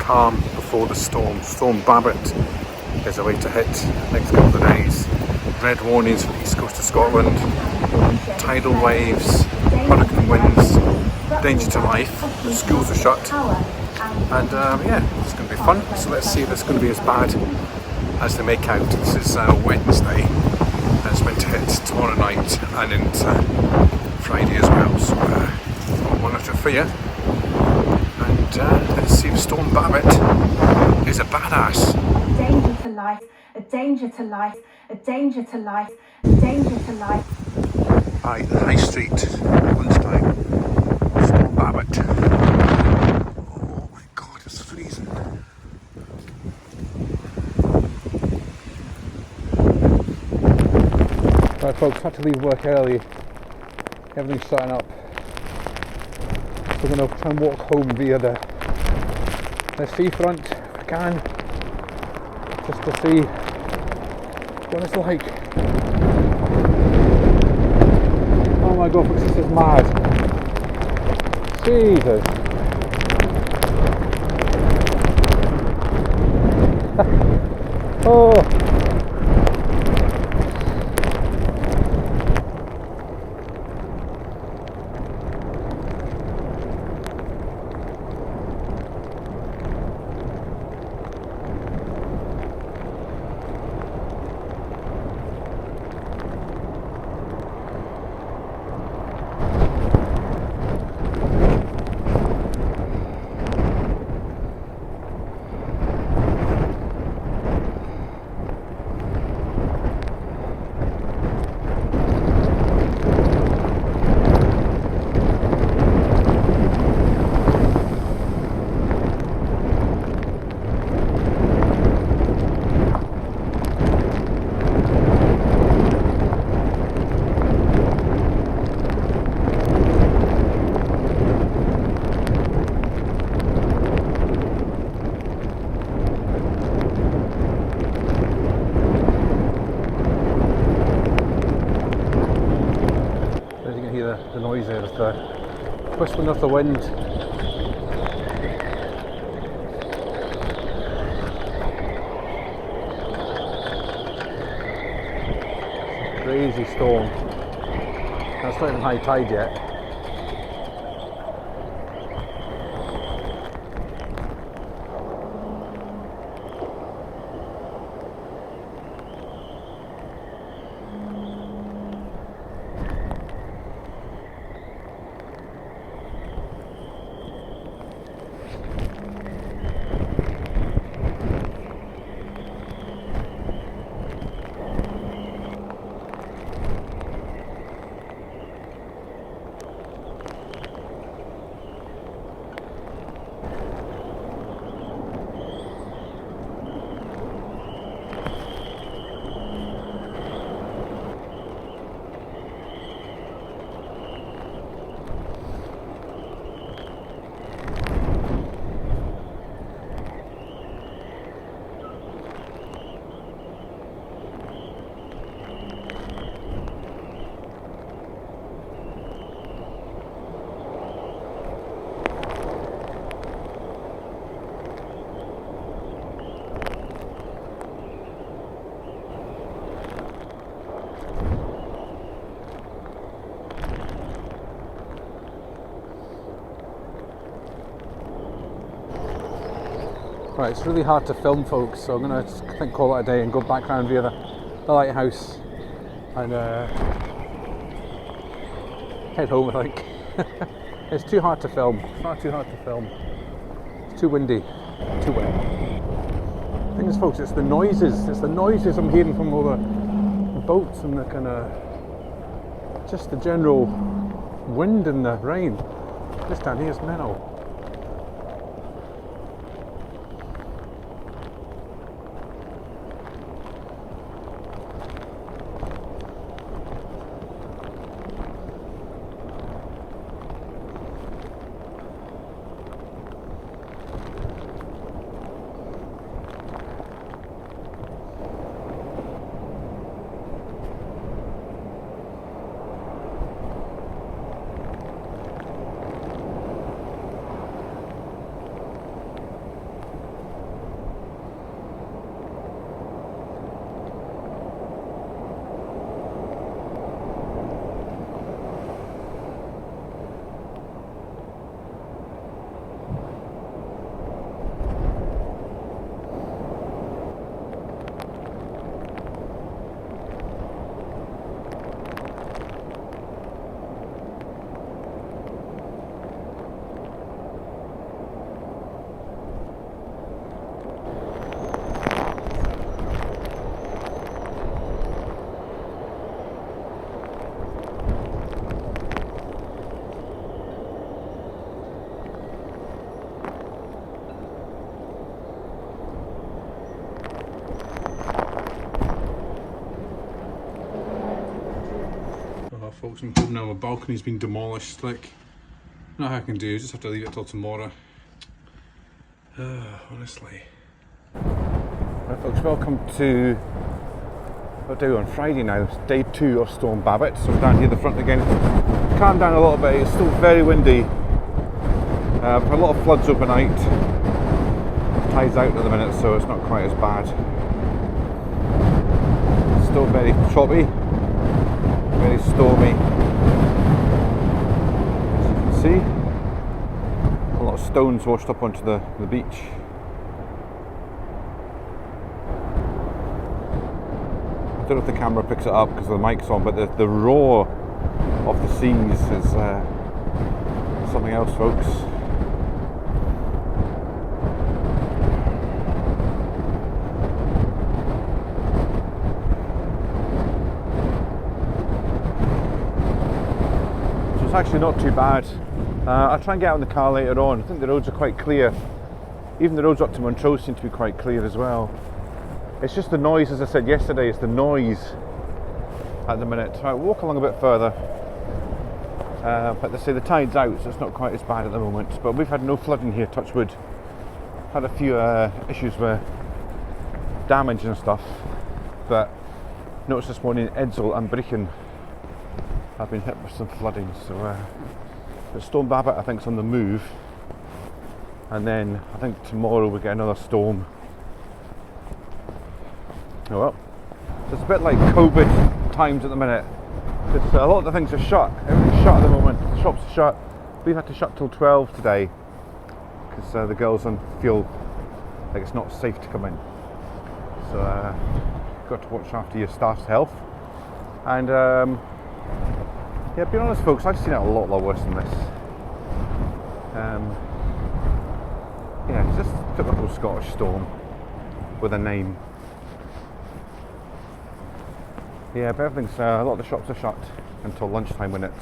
calm before the storm. Storm Babet is away to hit next couple of days. Red warnings for the east coast of Scotland. Tidal waves, hurricane winds, danger to life. The schools are shut. And yeah, it's going to be fun. So let's see if it's going to be as bad as they make out. This is Wednesday. And it's meant to hit tomorrow night and into Friday as well. So one out of fear. And let's see if Storm Babet is a badass. A danger to life, a danger to life, a danger to life, a danger to life. Right, High Street, lunchtime. Storm Babet. Oh my god, it's freezing. Right folks, had to leave work early. Everything's starting up. So we're going to try and walk home via the seafront if I can. Just to see what it's like. Oh my god, this is mad. Jesus. Oh. The noise there is the whistling of the wind. Crazy storm. That's not even high tide yet. Right, it's really hard to film folks, so I'm going to call it a day and go back around via the lighthouse and head home I think. It's too hard to film, it's not too hard to film, it's too windy, too wet. The thing is folks, it's the noises I'm hearing from all the boats and the kind of, just the general wind and the rain. This down here is mental. folks, I'm home now. My balcony's been demolished. Like, nothing I can do, just have to leave it till tomorrow. Honestly. Right folks, welcome to what day are we on? Friday now. It's day 2 of Storm Babet. So we're down here at the front again. It's calmed down a little bit, it's still very windy. We've had a lot of floods overnight. Tide's out at the minute, so it's not quite as bad. It's still very choppy, very stormy. As you can see, a lot of stones washed up onto the beach. I don't know if the camera picks it up because the mic's on, but the roar of the seas is something else, folks. So it's actually not too bad. I'll try and get out in the car later on. I think the roads are quite clear. Even the roads up to Montrose seem to be quite clear as well. It's just the noise, as I said yesterday, it's the noise at the minute. So I'll walk along a bit further. But they say the tide's out, so it's not quite as bad at the moment. But we've had no flooding here, touch wood. Had a few issues with damage and stuff. But noticed this morning Edsel and Brechin have been hit with some flooding. So the Storm Babet, I think, is on the move. And then I think tomorrow we get another storm. Oh well, it's a bit like COVID times at the minute. Because a lot of the things are shut. Everything's shut at the moment. The shops are shut. We've had to shut till 12 today because the girls feel like it's not safe to come in. So you've got to watch after your staff's health. And yeah, being honest, folks, I've seen it a lot worse than this. Yeah, it's just a typical Scottish storm with a name. Yeah, but everything's, a lot of the shops are shut until lunchtime when it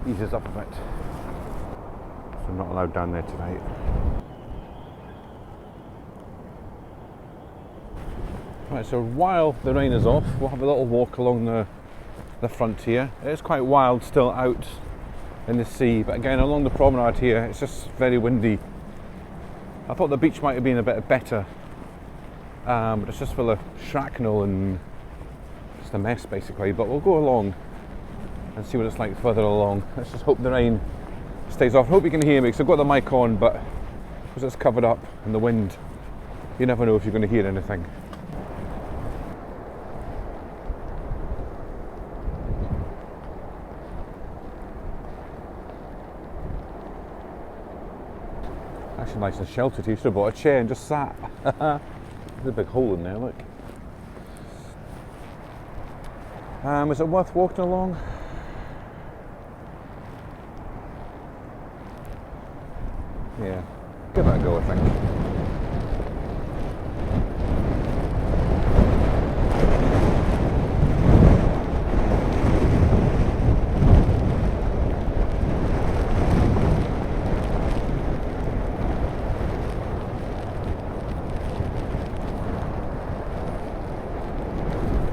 eases up a bit. So I'm not allowed down there tonight. Right, so while the rain is off, we'll have a little walk along the frontier. It is quite wild still out in the sea, but again along the promenade here, it's just very windy. I thought the beach might have been a bit better, but it's just full of shrapnel and a mess basically. But we'll go along and see what it's like further along. Let's just hope the rain stays off. I hope you can hear me because I've got the mic on, but because it's covered up in the wind, you never know if you're going to hear anything. Actually nice and sheltered here. Should have bought a chair and just sat. There's a big hole in there, look. Is it worth walking along? Yeah, give it a go, I think.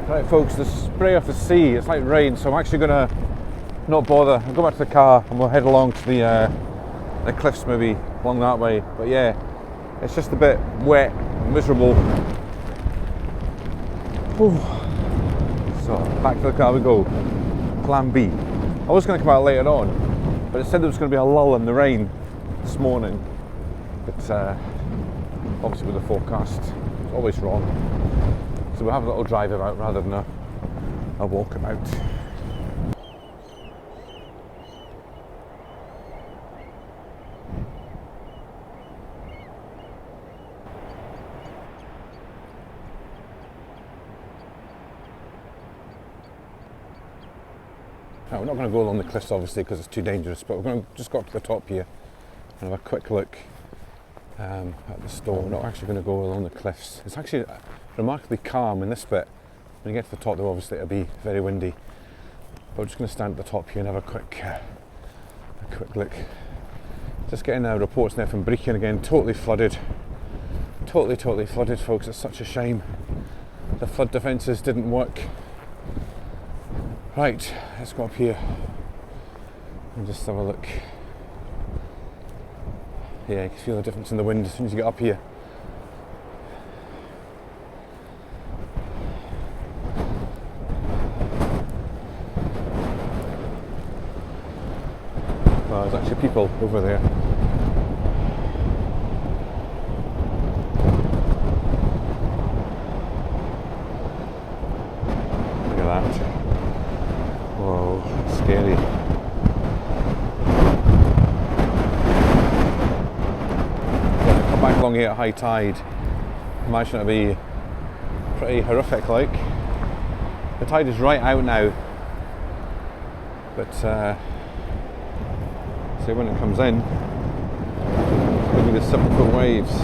Right folks, the spray off the sea, it's like rain, so I'm actually going to not bother. I'll go back to the car and we'll head along to the cliffs maybe, along that way. But yeah, it's just a bit wet, miserable. Whew. So back to the car we go. Plan B. I was going to come out later on, but it said there was going to be a lull in the rain this morning. But obviously with the forecast, it's always wrong. So we'll have a little drive about rather than a walk about. Now, we're not going to go along the cliffs obviously because it's too dangerous, but we're going to just go up to the top here and have a quick look at the storm. We're not actually going to go along the cliffs. It's actually remarkably calm in this bit. When you get to the top though, obviously it'll be very windy. But we're just going to stand at the top here and have a quick look. Just getting reports now from Brechin again, totally flooded. Totally flooded, folks. It's such a shame. The flood defences didn't work. Right, let's go up here and just have a look. Yeah, you can feel the difference in the wind as soon as you get up here. Well, there's actually people over there. Look at that. Whoa, scary. Yeah, come back along here at high tide. Imagine it'll be pretty horrific like. The tide is right out now. But see, when it comes in, it'll be the 7-foot waves.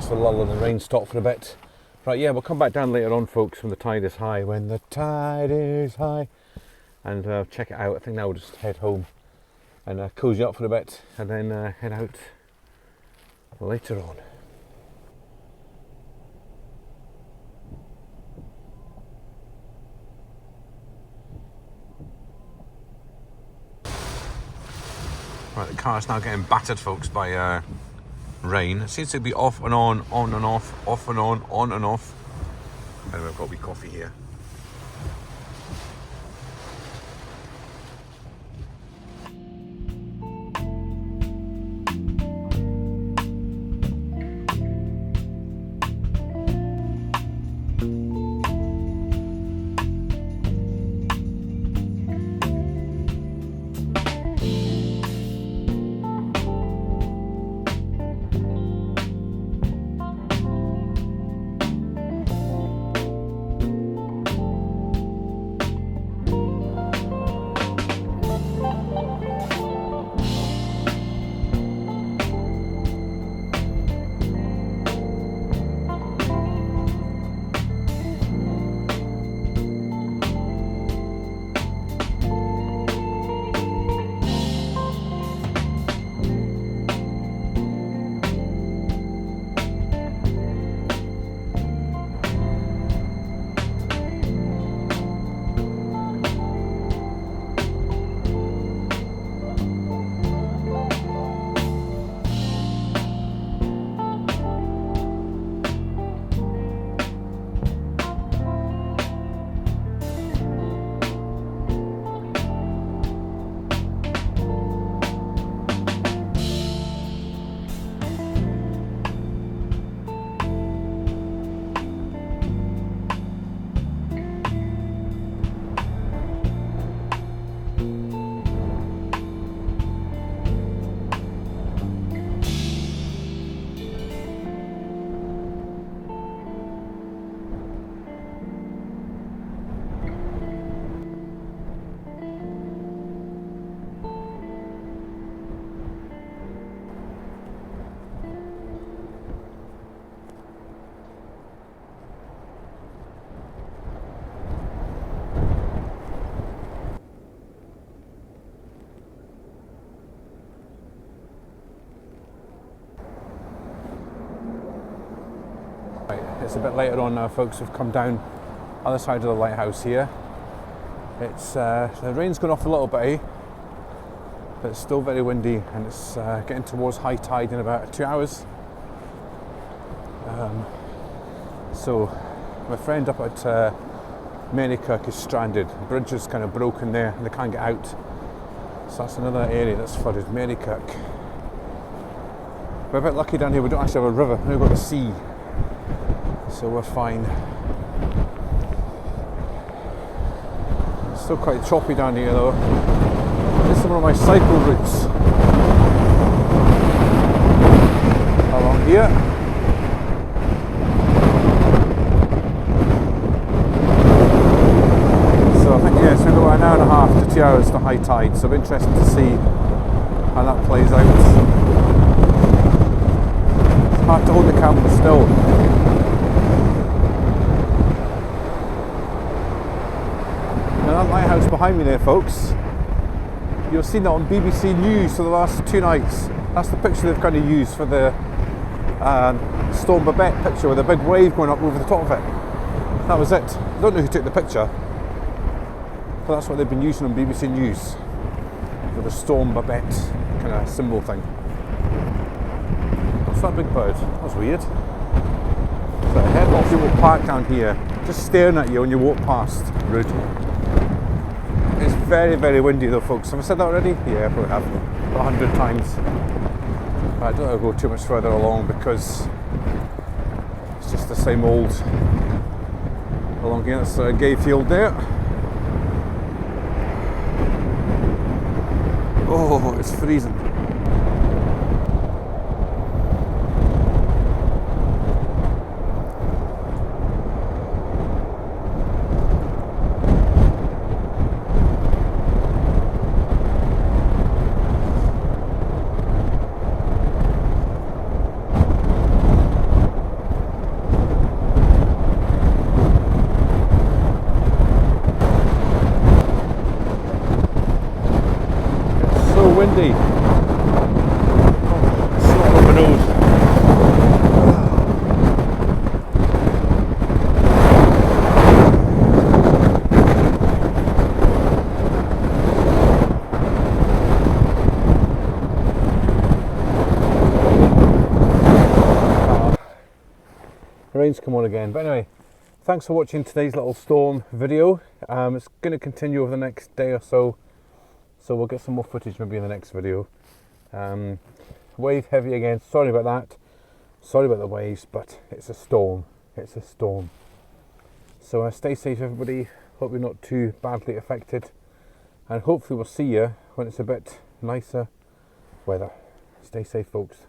The lull and the rain stopped for a bit. Right, yeah, we'll come back down later on, folks, when the tide is high. When the tide is high. And check it out. I think now we'll just head home and cozy up for a bit and then head out later on. Right, the car's now getting battered, folks, by rain. It seems to be off and on and off and on and off. And we've got a wee coffee here. It's a bit later on now, folks. We've come down other side of the lighthouse here. It's the rain's gone off a little bit, but it's still very windy, and it's getting towards high tide in about 2 hours. So my friend up at Merrykirk is stranded. The bridge is kind of broken there and they can't get out. So that's another area that's flooded, Merrykirk. We're a bit lucky down here, we don't actually have a river, we've got the sea. So we're fine. It's still quite choppy down here though. This is one of my cycle routes along here. So I think, yes, we've got about an hour tide, so I'm interested to see how that plays out. It's hard to hold the camera still. Now that lighthouse behind me there, folks, you've seen that on BBC News for the last 2 nights. That's the picture they've kind of used for the Storm Babet picture with a big wave going up over the top of it. That was it. I don't know who took the picture, but that's what they've been using on BBC News for the Storm Babet kind of symbol thing. What's that big bird? That's weird. So a lot of people park down here, just staring at you when you walk past. Rude. It's very, very windy though, folks. Have I said that already? Yeah, I probably have 100 times. But I don't want to go too much further along because it's just the same old along here. That's a gay field there. Oh, it's freezing. Windy. Snot up my nose. The rain's come on again, but anyway, thanks for watching today's little storm video. It's going to continue over the next day or so. So we'll get some more footage maybe in the next video. Wave heavy again, sorry about that. Sorry about the waves, but it's a storm. It's a storm. So stay safe everybody. Hope you're not too badly affected. And hopefully we'll see you when it's a bit nicer weather. Stay safe folks.